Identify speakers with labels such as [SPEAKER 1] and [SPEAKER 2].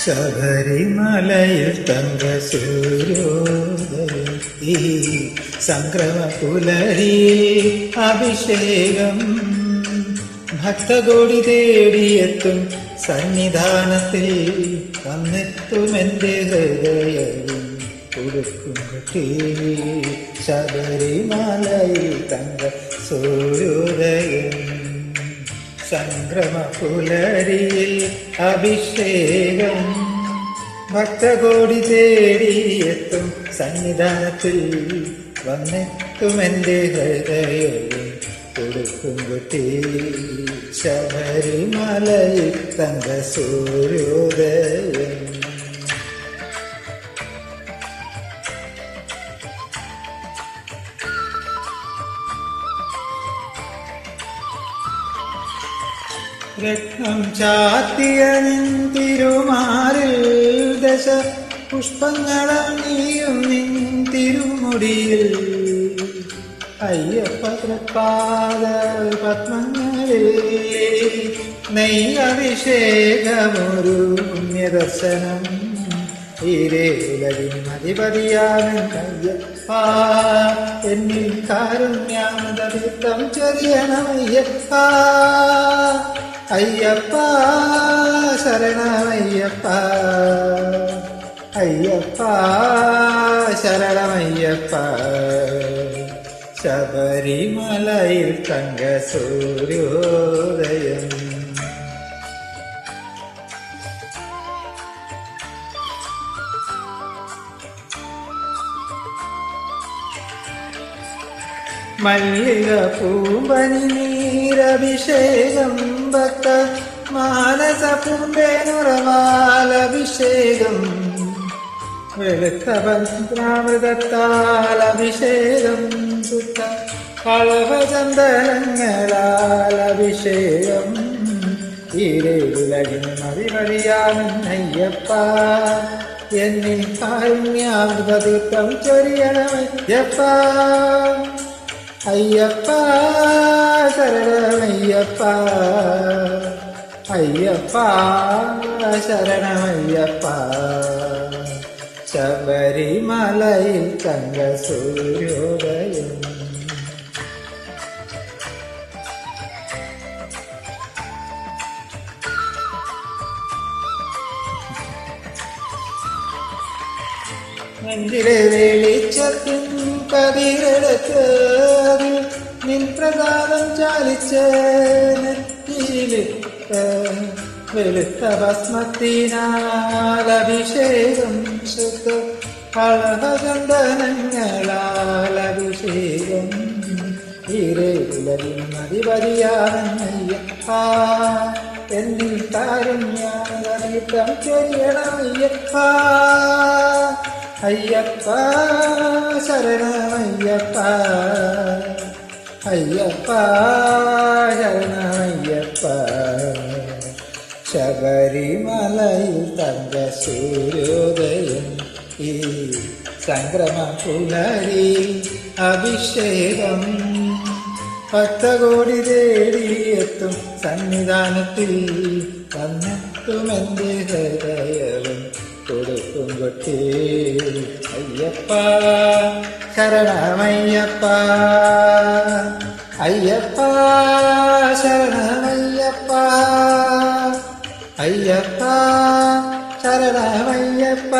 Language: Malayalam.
[SPEAKER 1] ശബരിമലയിൽ തങ്ക സൂര്യോദയം ഈ സംക്രമ പുലരിയിൽ അഭിഷേകം ഭക്തകോടി തേടിയെത്തും സന്നിധാനത്തിൽ വന്നെത്തുമെന്റെ ഹൃദയവും കൊടുക്കുമ്പട്ടേ ശബരിമലയിൽ തങ്ക സൂര്യോദയം സംക്രമ പുലരിയിൽ അഭിഷേകം ഭക്തകോടി തേടിയെത്തും സന്നിധാനത്തിൽ വന്നെത്തുമെന്റെ ഹൃദയവും കൊടുക്കുമ്പട്ടേ ശബരിമലയിൽ തങ്ക സൂര്യോദയം രത്നം ചാത്തിയ നിൻ തിരുമാറിൽ ദശ പുഷ്പങ്ങളണിയും നിൻ തിരുമുടിയിൽ അയ്യപ്പ തൃപ്പാദ പത്മങ്ങളിൽ നെയ്യഭിഷേകമൊരു പുണ്യദർശനം ഈരേലകിൻ അധിപതിയാമൻ അയ്യപ്പ എന്നിൽ കാരുണ്യാമൃതം ചൊരിയണമയ്യപ്പ അയ്യപ്പ ശരണമയ്യപ്പ അയ്യപ്പ ശരണമയ്യപ്പ ശബരിമലയിൽ തങ്ക സൂര്യോദയം മല്ലിക പൂമ്പനി നീരഭിഷേകം ഭക്ത മാനസ പൂമ്പേനുറവാലഭിഷേകം വെളുത്ത പഞ്ചാമൃതത്താൽ അഭിഷേകം സുത്ത കളഭചന്ദനങ്ങളാൽ അഭിഷേകം ഈരേലുലകിൻ മതിമതിയാമയ്യപ്പ എന്നിൽ കാരുണ്യാമൃതീർത്ഥം ചൊരിയണമയ്യപ്പ അയ്യപ്പ ശരണമയ്യപ്പ അയ്യപ്പ ശരണമയ്യപ്പ ശബരിമലയിൽ തങ്ക സൂര്യോദയം നെഞ്ചിലെ വെളിച്ചത്തിൻ കതിരെടുത്ത് നിൻ പ്രസാദം ചാലിച്ച് നെറ്റിയിലിട്ട് വെളുത്ത ഭസ്മത്തിനാൽ അഭിഷേകം ശുദ്ധ കളഭചന്ദനങ്ങളാൽ അഭിഷേകം ഈരേലകിൻ അധിപതിയാമയ്യപ്പ എന്നിൽ കാരുണ്യാമൃതം ചൊരിയണമയ്യപ്പ അയ്യപ്പ ശരണമയ്യപ്പ അയ്യപ്പ ശരണമയ്യപ്പ ശബരിമലയിൽ തങ്ക സൂര്യോദയം ഈ സംക്രമ പുലരി അഭിഷേകം ഭക്തകോടി തേടിയെത്തും സന്നിധാനത്തിൽ വന്നെത്തുമെന്റെ ഹൃദയവും കൊടുക്കുമ്പട്ടേ അയ്യപ്പ ശരണമയ്യപ്പ അയ്യപ്പ ശരണമയ്യപ്പ അയ്യപ്പ ശരണമയ്യപ്പ